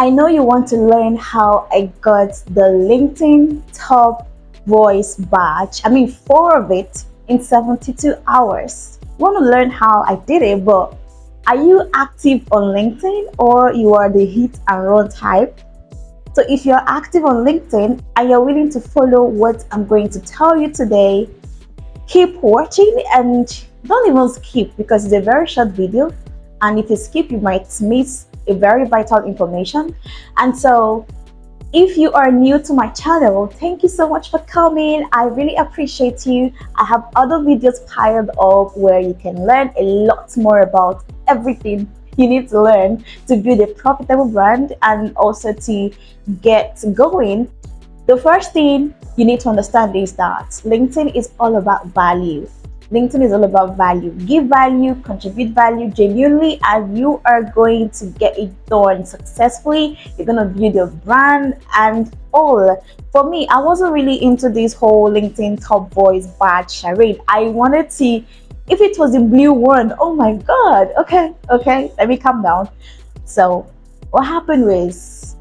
I know you want to learn how I got the LinkedIn Top Voice badge. I mean, four of it in 72 hours. You want to learn how I did it, but are you active on LinkedIn or you are the hit and run type? So if you're active on LinkedIn and you're willing to follow what I'm going to tell you today, keep watching and don't even skip because it's a very short video, and if you skip you might miss a very vital information. And so if you are new to my channel, thank you so much for coming. I really appreciate you. I have other videos piled up where you can learn a lot more about everything you need to learn to build a profitable brand and also to get going. The first thing you need to understand is that LinkedIn is all about value. LinkedIn is all about value. Give value, contribute value genuinely, and you are going to get it done successfully. You're going to build your brand and all. For me, I wasn't really into this whole LinkedIn Top Voice badge charade. I wanted to, if it was in blue one, oh my God, okay, let me calm down. So what happened was,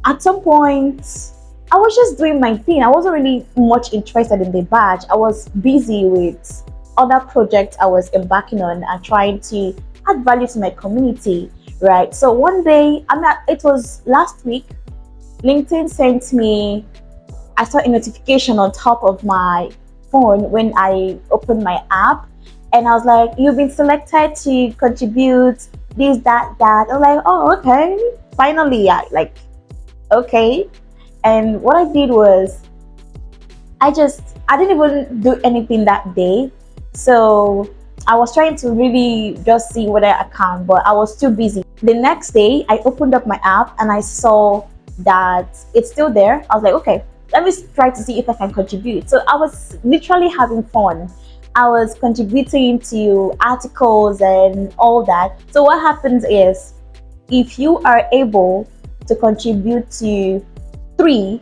at some point, I was just doing my thing. I wasn't really much interested in the badge. I was busy with other projects I was embarking on and trying to add value to my community, right? So one day, it was last week, LinkedIn sent me, I saw a notification on top of my phone when I opened my app, and I was like, you've been selected to contribute this, that. I was like, oh, okay, finally, okay. And what I did was, I didn't even do anything that day. So I was trying to really just see whether I can, but I was too busy. The next day, I opened up my app and I saw that it's still there. I was like, okay, let me try to see if I can contribute. So I was literally having fun. I was contributing to articles and all that. So what happens is, if you are able to contribute to 3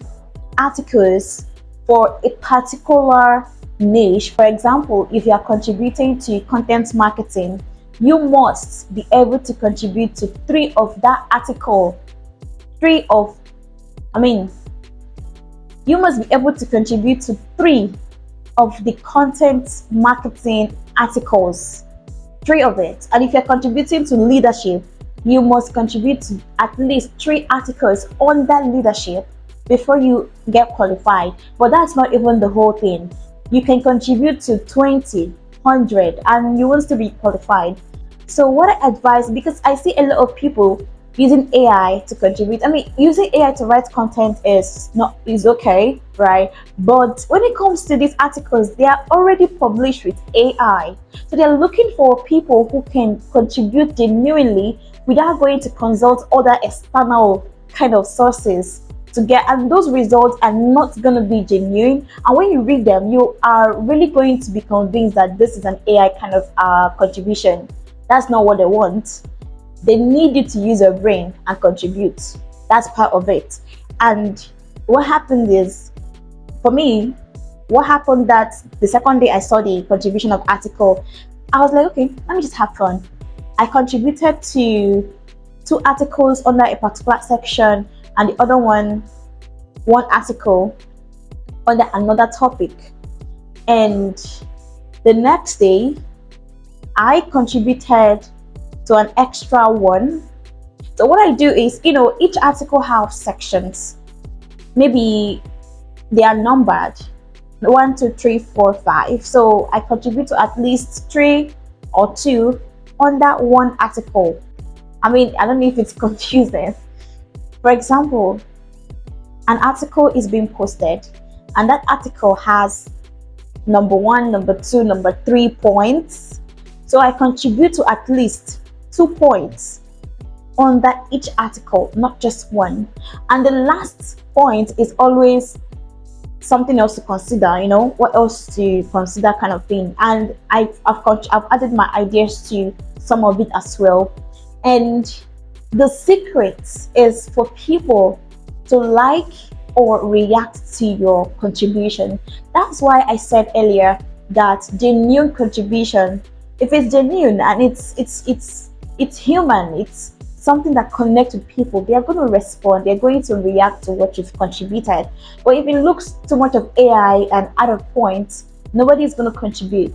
articles for a particular niche, for example, if you are contributing to content marketing, you must be able to contribute to 3 of that article. You must be able to contribute to 3 of the content marketing articles, 3 of it. And if you're contributing to leadership, you must contribute to at least 3 articles on that leadership before you get qualified. But that's not even the whole thing. You can contribute to 20, 100, and you will still be qualified. So what I advise, because I see a lot of people using AI to contribute. I mean, using AI to write content is okay, right? But when it comes to these articles, they are already published with AI. So they're looking for people who can contribute genuinely without going to consult other external kind of sources to get, and those results are not going to be genuine. And when you read them, you are really going to be convinced that this is an AI kind of contribution. That's not what they want. They need you to use your brain and contribute. That's part of it. And what happened is, for me, what happened that the second day I saw the contribution of article, I was like, okay, let me just have fun. I contributed to 2 articles under a particular section, and the other one article under another topic. And the next day, I contributed to an extra one. So what I do is, each article has sections. Maybe they are numbered 1, 2, 3, 4, 5. So I contribute to at least 3 or 2 on that one article. I mean, I don't know if it's confusing. For example, an article is being posted, and that article has number 1, number 2, number 3 points. So I contribute to at least 2 points on that each article, not just one. And the last point is always something else to consider, what else to consider kind of thing. And I've added my ideas to some of it as well. And the secret is for people to like or react to your contribution. That's why I said earlier that genuine contribution, if it's genuine and it's human, it's something that connects with people, they are going to respond, they're going to react to what you've contributed. But if it looks too much of AI and at a point, nobody is going to contribute.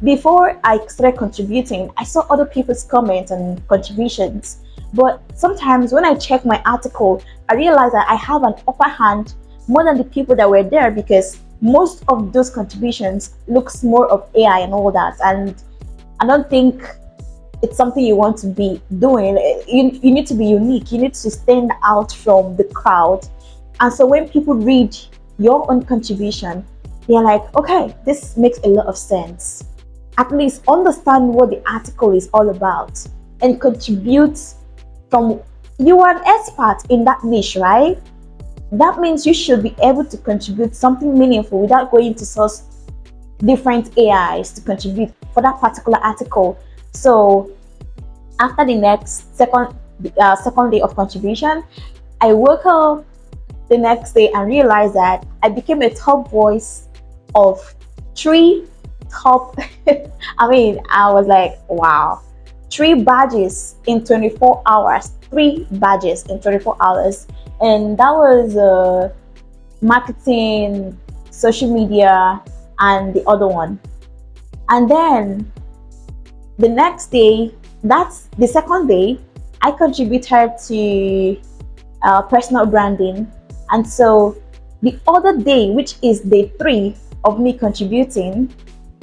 Before I started contributing, I saw other people's comments and contributions. But sometimes when I check my article, I realize that I have an upper hand more than the people that were there, because most of those contributions looks more of AI and all that. And I don't think it's something you want to be doing. You need to be unique. You need to stand out from the crowd. And so when people read your own contribution, they're like, okay, this makes a lot of sense. At least understand what the article is all about and contribute from, you are an expert in that niche, right? That means you should be able to contribute something meaningful without going to source different AIs to contribute for that particular article. So after the next second day of contribution, I woke up the next day and realized that I became a top voice of 3 top I was like, wow, 3 badges in 24 hours, 3 badges in 24 hours. And that was marketing, social media, and the other one. And then the next day, that's the second day, I contributed to personal branding. And so the other day, which is day 3 of me contributing,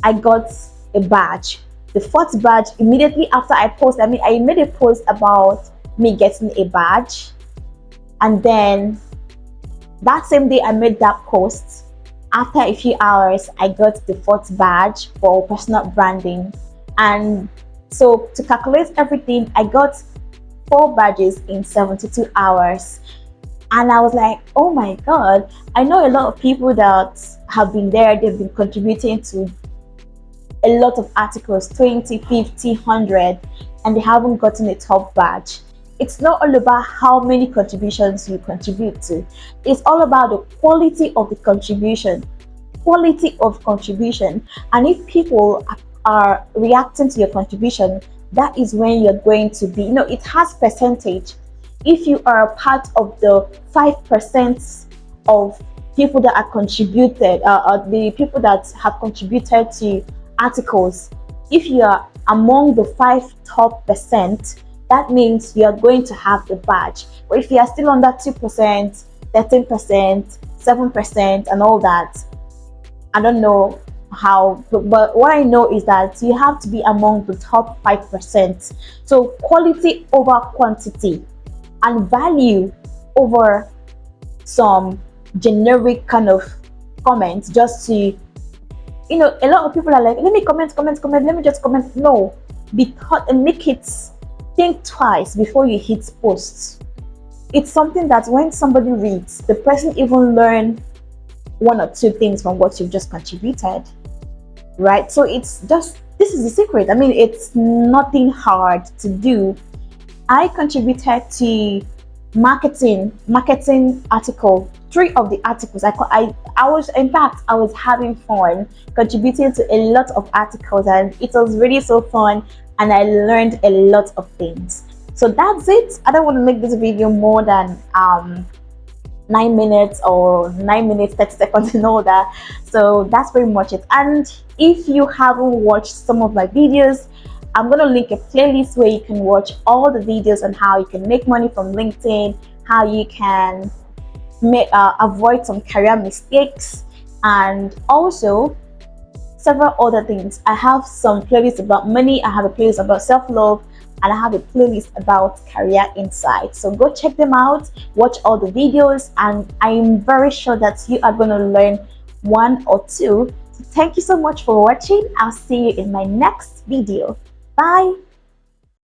I got a badge. The 4th badge, immediately after I posted, I made a post about me getting a badge. And then that same day I made that post, after a few hours, I got the 4th badge for personal branding. And so to calculate everything, I got 4 badges in 72 hours. And I was like, oh my God, I know a lot of people that have been there, they've been contributing to a lot of articles, 20, 50, 100, and they haven't gotten a top badge. It's not all about how many contributions you contribute to. It's all about the quality of the contribution. Quality of contribution. And if people are reacting to your contribution, that is when you're going to be, it has percentage. If you are a part of the 5% of people that are contributed, the people that have contributed to articles, if you are among the 5 top%, that means you are going to have the badge. But if you are still under 2%, 13%, 7%, and all that, I don't know how, but what I know is that you have to be among the top 5%. So quality over quantity, and value over some generic kind of comments just to, a lot of people are like, let me comment, let me just comment. No, because and make it, think twice before you hit post. It's something that when somebody reads, the person even learn 1 or 2 things from what you've just contributed, right? So it's just, this is the secret. It's nothing hard to do. I contributed to marketing article, 3 of the articles. I was having fun contributing to a lot of articles, and it was really so fun, and I learned a lot of things. So that's it. I don't want to make this video more than 9 minutes or 9 minutes 30 seconds and all that. So that's pretty much it. And if you haven't watched some of my videos, I'm going to link a playlist where you can watch all the videos on how you can make money from LinkedIn, how you can avoid some career mistakes, and also several other things. I have some playlists about money, I have a playlist about self-love, and I have a playlist about career insights. So go check them out, watch all the videos, and I'm very sure that you are going to learn 1 or 2. So thank you so much for watching. I'll see you in my next video. Bye.